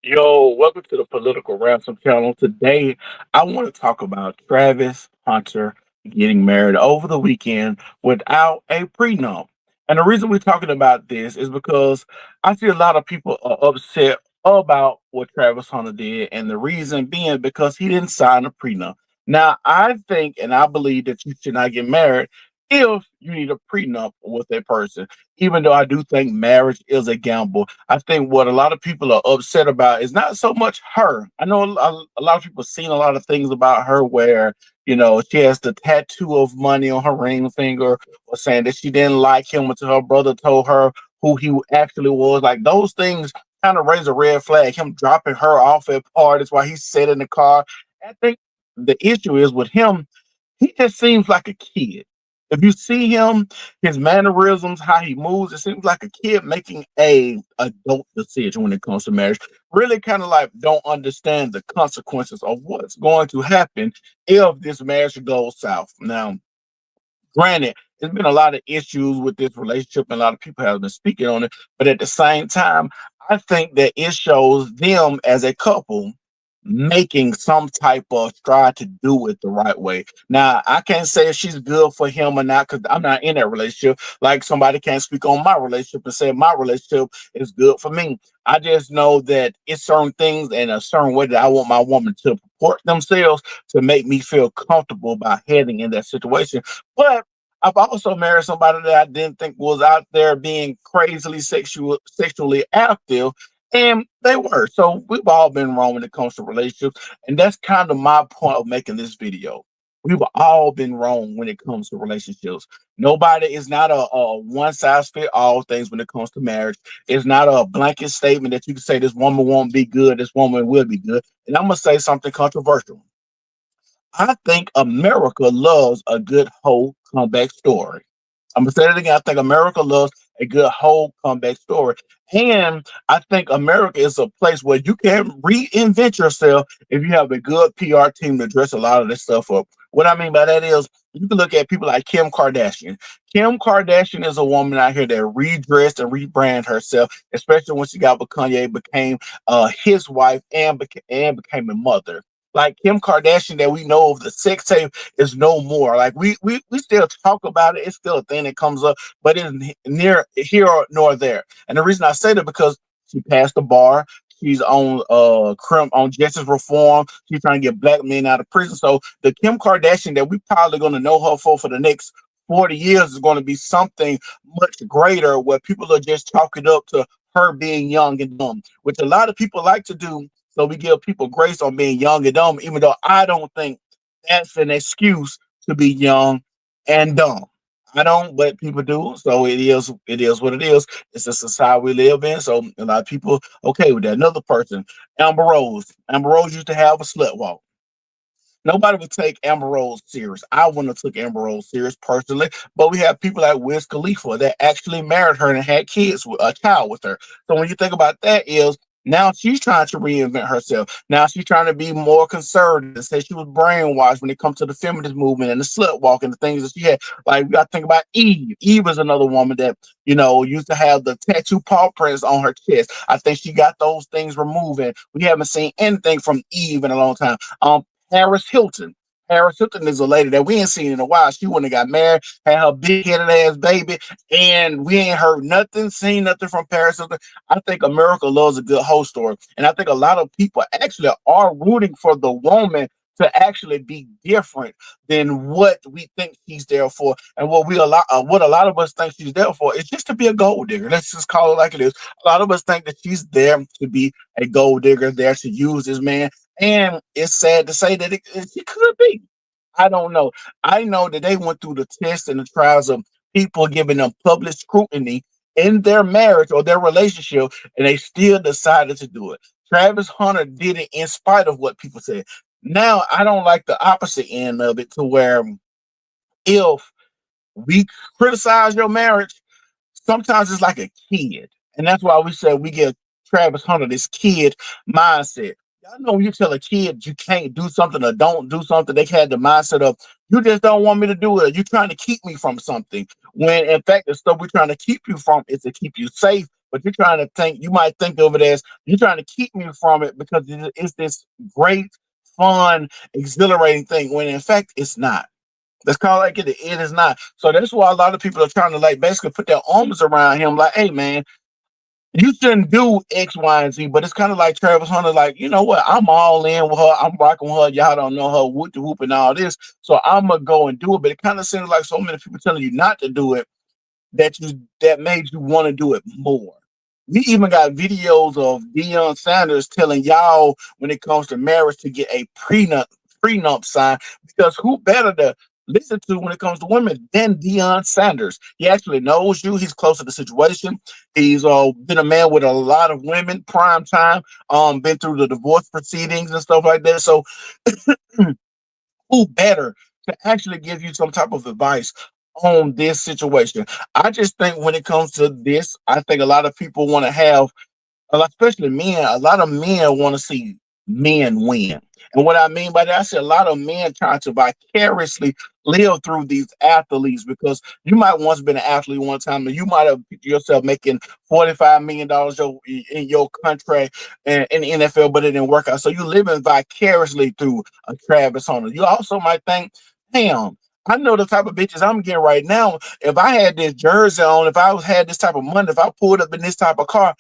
Yo, welcome to the Political Ransom channel. Today, I want to talk about Travis Hunter getting married over the weekend without a prenup. And the reason we're talking about this is because I see a lot of people are upset about what Travis Hunter did, and the reason being because he didn't sign a prenup. Now, I think and I believe that you should not get married if you need a prenup with a person, even though I do think marriage is a gamble. I think what a lot of people are upset about is not so much her. I know a lot of people seen a lot of things about her where, she has the tattoo of money on her ring finger, or saying that she didn't like him until her brother told her who he actually was. Like those things kind of raise a red flag. Him dropping her off at parties while he's sitting in the car. I think the issue is with him, he just seems like a kid. If you see him, his mannerisms, how he moves, it seems like a kid making a adult decision when it comes to marriage. Really kind of like don't understand the consequences of what's going to happen if this marriage goes south. Now, granted, there's been a lot of issues with this relationship and a lot of people have been speaking on it, but at the same time, I think that it shows them as a couple making some type of stride to do it the right way. Now, I can't say if she's good for him or not because I'm not in that relationship. Like somebody can't speak on my relationship and say my relationship is good for me. I just know that it's certain things and a certain way that I want my woman to support themselves to make me feel comfortable about heading in that situation. But I've also married somebody that I didn't think was out there being crazily sexually active, and they were. So we've all been wrong when it comes to relationships. And that's kind of my point of making this video. We've all been wrong when it comes to relationships. Nobody is not a one size fit all things when it comes to marriage. It's not a blanket statement that you can say this woman won't be good, this woman will be good. And I'm gonna say something controversial. I think America loves a good whole comeback story. I'm gonna say it again. I think America loves a good whole comeback story. And I think America is a place where you can reinvent yourself if you have a good PR team to dress a lot of this stuff up. What I mean by that is you can look at people like Kim Kardashian. Kim Kardashian is a woman out here that redressed and rebranded herself, especially when she got with Kanye, became his wife and became a mother. Like Kim Kardashian that we know of the sex tape is no more. Like we still talk about it. It's still a thing that comes up, but it's near here nor there. And the reason I say that because she passed the bar. She's on on justice reform. She's trying to get black men out of prison. So the Kim Kardashian that we probably gonna know her for the next 40 years is going to be something much greater where people are just chalking up to her being young and dumb, which a lot of people like to do. So we give people grace on being young and dumb, even though I don't think that's an excuse to be young and dumb. I don't, but people do. So it is what it is. It's the society we live in. So a lot of people okay with that. Another person, Amber Rose. Amber Rose used to have a slut walk. Nobody would take Amber Rose serious. I wouldn't have took Amber Rose serious personally, but we have people like Wiz Khalifa that actually married her and had kids with a child with her. So when you think about that, is now she's trying to reinvent herself. Now she's trying to be more conservative. Say she was brainwashed when it comes to the feminist movement and the slut walk and the things that she had. Like we got to think about Eve. Eve is another woman that used to have the tattoo paw prints on her chest. I think she got those things removed, and we haven't seen anything from Eve in a long time. Paris Hilton. Paris Hilton is a lady that we ain't seen in a while. She wouldn't have got married, had her big headed ass baby, and we ain't heard nothing, seen nothing from Paris Hilton. I think America loves a good whole story. And I think a lot of people actually are rooting for the woman to actually be different than what we think she's there for. And what a lot of us think she's there for is just to be a gold digger. Let's just call it like it is. A lot of us think that she's there to be a gold digger, there to use this man. And it's sad to say that it could be. I don't know. I know that they went through the tests and the trials of people giving them public scrutiny in their marriage or their relationship, and they still decided to do it. Travis Hunter did it in spite of what people said. Now, I don't like the opposite end of it to where if we criticize your marriage, sometimes it's like a kid. And that's why we say we give Travis Hunter this kid mindset. I know you tell a kid you can't do something or don't do something, they had the mindset of you just don't want me to do it. You're trying to keep me from something. When in fact the stuff we're trying to keep you from is to keep you safe but you're trying to think. You might think of it as you're trying to keep me from it because it's this great, fun, exhilarating thing. When in fact, it's not. Let's call it like it is not. So that's why a lot of people are trying to like basically put their arms around him, like, "Hey, man, you shouldn't do X, Y, and Z." But it's kind of like Travis Hunter, like, you know what? I'm all in with her. I'm rocking with her. Y'all don't know her, whoop de whoop and all this. So I'm gonna go and do it. But it kind of seems like so many people telling you not to do it that made you want to do it more. We even got videos of Deion Sanders telling y'all when it comes to marriage to get a prenup signed because who better to listen to when it comes to women than Deion Sanders? He actually knows you. He's close to the situation. He's been a man with a lot of women, prime time. Been through the divorce proceedings and stuff like that. So who better to actually give you some type of advice on this situation? I just think when it comes to this, I think a lot of people want to have especially men, a lot of men want to see men win. And what I mean by that, I say a lot of men trying to vicariously live through these athletes because you might once been an athlete one time and you might have pictured yourself making $45 million in your contract in the NFL, but it didn't work out. So you living vicariously through a Travis Hunter. You also might think, damn, I know the type of bitches I'm getting right now. If I had this jersey on, if I had this type of money, if I pulled up in this type of car,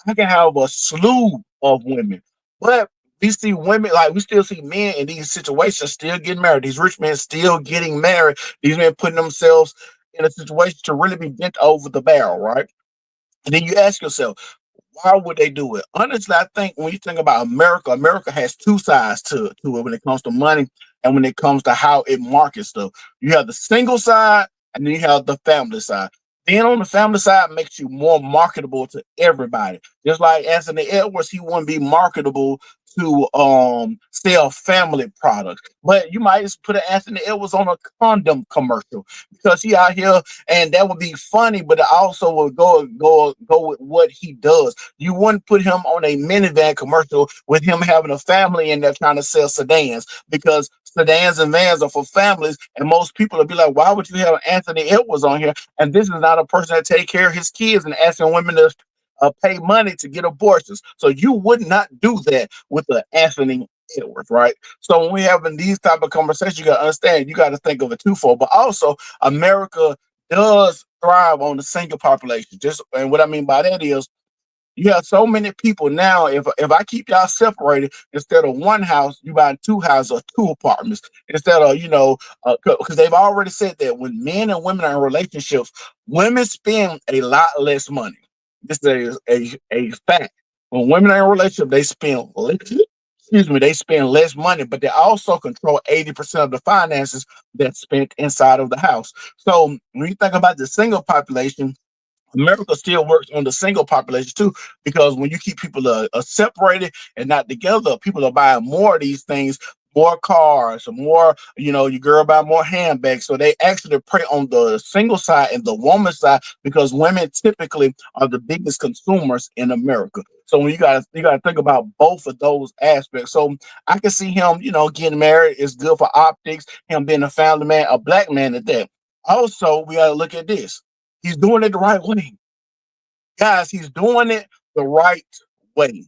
I can have a slew of women. But we see women, like we still see men in these situations still getting married. These rich men still getting married. These men putting themselves in a situation to really be bent over the barrel, right? And then you ask yourself, why would they do it? Honestly, I think when you think about America, America has two sides to it when it comes to money and when it comes to how it markets stuff. You have the single side and then you have the family side. Being on the family side makes you more marketable to everybody. Just like Anthony Edwards, he wouldn't be marketable to sell family products. But you might just put an Anthony Edwards on a condom commercial because he out here and that would be funny, but it also would go with what he does. You wouldn't put him on a minivan commercial with him having a family and they're trying to sell sedans because sedans and vans are for families, and most people will be like, "Why would you have Anthony Edwards on here?" And this is not a person that take care of his kids and asking women to pay money to get abortions. So you would not do that with the Anthony Edwards, right? So when we having these type of conversations, you got to understand, you got to think of it twofold. But also, America does thrive on the single population. Just and what I mean by that is you have so many people now. If I keep y'all separated, instead of one house, you buy two houses or two apartments. Instead of because they've already said that when men and women are in relationships, women spend a lot less money. This is a fact. When women are in a relationship, they spend excuse me, they spend less money, but they also control 80% of the finances that's spent inside of the house. So when you think about the single population, America still works on the single population too, because when you keep people separated and not together, people are buying more of these things, more cars, more, your girl buy more handbags. So they actually prey on the single side and the woman side because women typically are the biggest consumers in America. So when you gotta think about both of those aspects. So I can see him, getting married is good for optics, him being a family man, a black man at that. Also, we gotta look at this. He's doing it the right way. Guys, he's doing it the right way.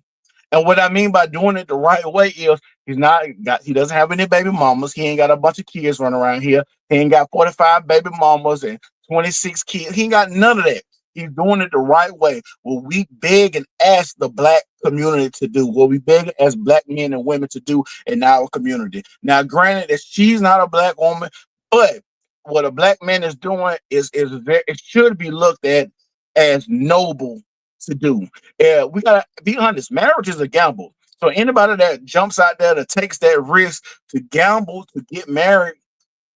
And what I mean by doing it the right way is he doesn't have any baby mamas. He ain't got a bunch of kids running around here. He ain't got 45 baby mamas and 26 kids. He ain't got none of that. He's doing it the right way. What we beg and ask the black community to do, what we beg as black men and women to do in our community. Now, granted that she's not a black woman, but what a black man is doing is very, it should be looked at as noble to do. Yeah, we gotta be honest. Marriage is a gamble. So anybody that jumps out there that takes that risk to gamble to get married,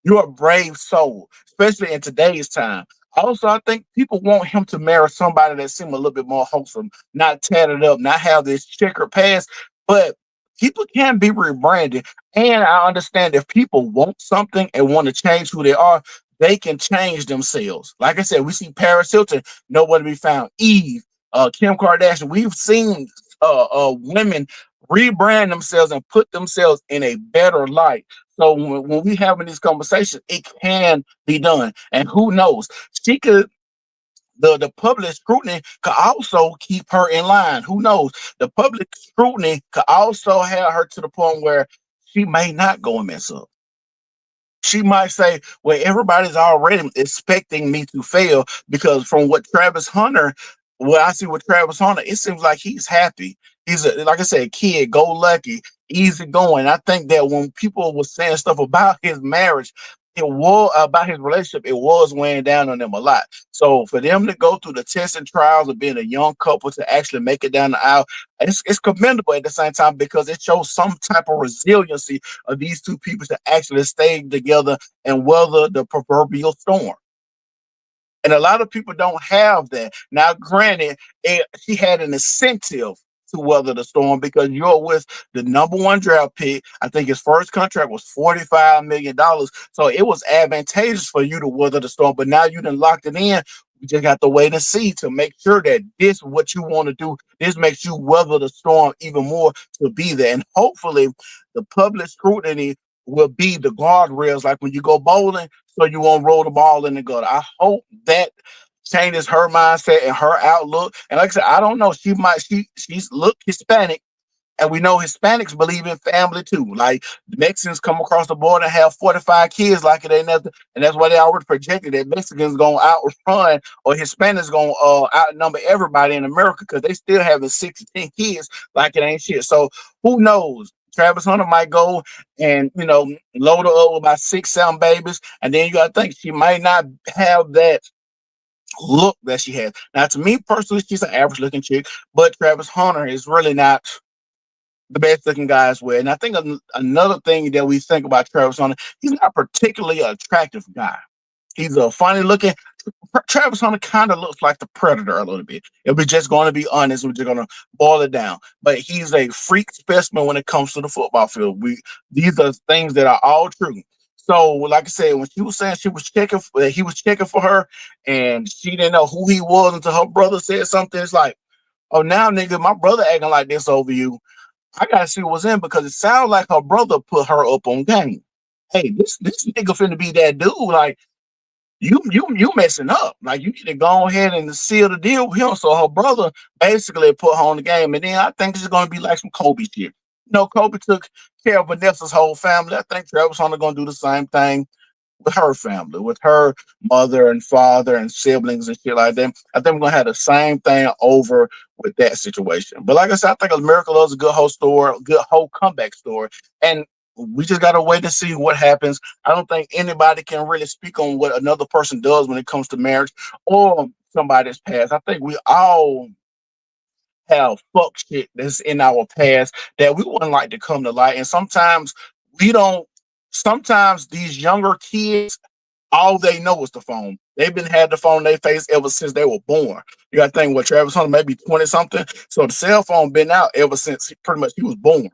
you're a brave soul, especially in today's time. Also, I think people want him to marry somebody that seems a little bit more wholesome, not tatted up, not have this checkered past. But people can be rebranded. And I understand if people want something and want to change who they are, they can change themselves. Like I said, we see Paris Hilton, nowhere to be found. Eve, Kim Kardashian, we've seen women rebrand themselves and put themselves in a better light. So when we having these conversations, it can be done. And who knows? She could the public scrutiny could also keep her in line. Who knows? The public scrutiny could also have her to the point where she may not go and mess up. She might say, "Well, everybody's already expecting me to fail because from what Travis Hunter, what I see with Travis Hunter, it seems like he's happy. He's like I said, kid, go lucky, easy going." I think that when people were saying stuff about his marriage, it was about his relationship, it was weighing down on them a lot. So for them to go through the tests and trials of being a young couple to actually make it down the aisle, it's commendable at the same time because it shows some type of resiliency of these two people to actually stay together and weather the proverbial storm. And a lot of people don't have that. Now, granted, she had an incentive to weather the storm because you're with the number one draft pick. I think his first contract was $45 million. So it was advantageous for you to weather the storm. But now you done locked it in. You just got to wait and see to make sure that this is what you want to do. This makes you weather the storm even more to be there. And hopefully the public scrutiny will be the guardrails like when you go bowling, so you won't roll the ball in the gutter. I hope that changes her mindset and her outlook. And like I said, I don't know. She's look Hispanic, and we know Hispanics believe in family too. Like the Mexicans come across the border and have 45 kids like it ain't nothing. And that's why they already projected that Mexicans gonna outrun or Hispanics gonna outnumber everybody in America because they still having 6 to 10 kids like it ain't shit. So who knows? Travis Hunter might go and load her up with about 6, 7 babies, and then you gotta think she might not have that look that she has. Now, to me personally, she's an average looking chick, but Travis Hunter is really not the best looking guy as well. And I think another thing that we think about Travis Hunter, he's not particularly an attractive guy. He's a funny looking. Travis Hunter kind of looks like the Predator a little bit. If we're just going to be honest, we're just going to boil it down. But he's a freak specimen when it comes to the football field. These are things that are all true. So, like I said, when she was saying he was checking for her, and she didn't know who he was until her brother said something. It's like, oh, now nigga, my brother acting like this over you. I gotta see what's in because it sounds like her brother put her up on game. Hey, this nigga finna be that dude. Like you messing up. Like you need to go ahead and seal the deal with him. So her brother basically put her on the game. And then I think this is gonna be like some Kobe shit. Kobe took care of Vanessa's whole family. I think Travis Hunter gonna do the same thing with her family, with her mother and father and siblings and shit like that. I think we're gonna have the same thing over with that situation. But like I said, I think America Loves a good whole story, a good whole comeback story. And we just gotta wait to see what happens. I don't think anybody can really speak on what another person does when it comes to marriage or somebody's past. I think we all have fuck shit that's in our past that we wouldn't like to come to light. And sometimes we don't sometimes these younger kids, all they know is the phone. They've been had the phone in their face ever since they were born. You got to think what Travis Hunter maybe 20 something. So the cell phone been out ever since pretty much he was born.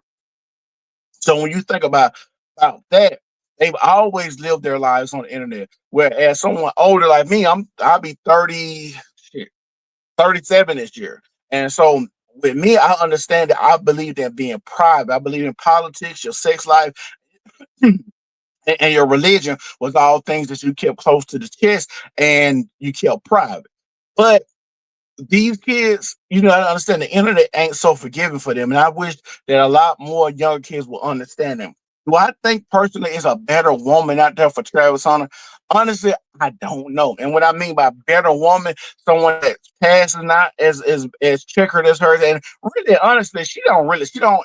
So when you think about that, they've always lived their lives on the internet. Whereas someone older like me, I'll be 30, shit, 37 this year. And so with me, I understand that I believe in being private. I believe in politics, your sex life, and your religion was all things that you kept close to the chest and you kept private. But these kids, I understand the internet ain't so forgiving for them. And I wish that a lot more young kids will understand them. Do I think personally it's a better woman out there for Travis Hunter? Honestly, I don't know. And what I mean by better woman, someone that's past is not as checkered as hers. And really, honestly, she don't,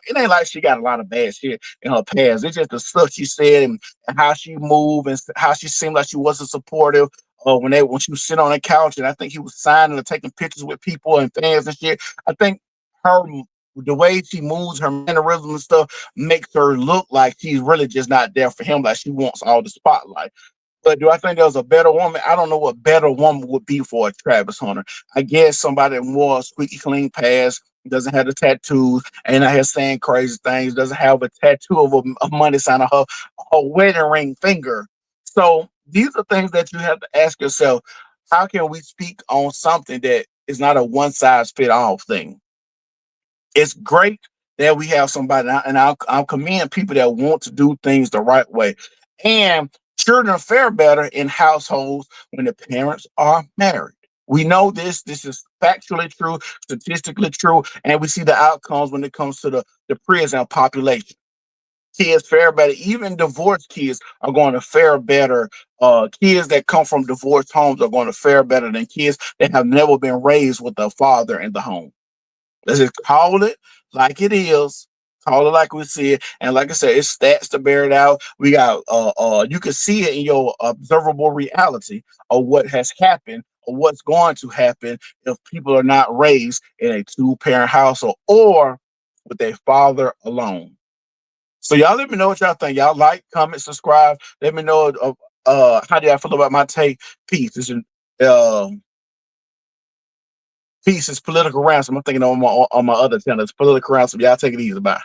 it ain't like she got a lot of bad shit in her past. It's just the stuff she said and how she moved and how she seemed like she wasn't supportive when she was sitting on the couch, and I think he was signing and taking pictures with people and fans and shit. I think her the way she moves, her mannerisms and stuff makes her look like she's really just not there for him, like she wants all the spotlight. But do I think there was a better woman? I don't know what better woman would be for a Travis Hunter. I guess somebody more squeaky clean past, doesn't have the tattoos, ain't out here saying crazy things, doesn't have a tattoo of a money sign on her wedding ring finger. So these are things that you have to ask yourself. How can we speak on something that is not a one size fit all thing? It's great that we have somebody, I'll commend people that want to do things the right way. And children fare better in households when the parents are married. We know this. This is factually true, statistically true, and we see the outcomes when it comes to the prison population. Kids fare better. Even divorced kids are going to fare better. Kids that come from divorced homes are going to fare better than kids that have never been raised with a father in the home. Let's just call it like it is. Call it like we see it. And like I said, it's stats to bear it out. We got you can see it in your observable reality of what has happened or what's going to happen if people are not raised in a two-parent household or with a father alone. So y'all let me know what y'all think. Y'all like, comment, subscribe. Let me know how do y'all feel about my take. Peace. This is Peace is political ransom. I'm thinking on my other channel. It's political ransom. Y'all take it easy. Bye.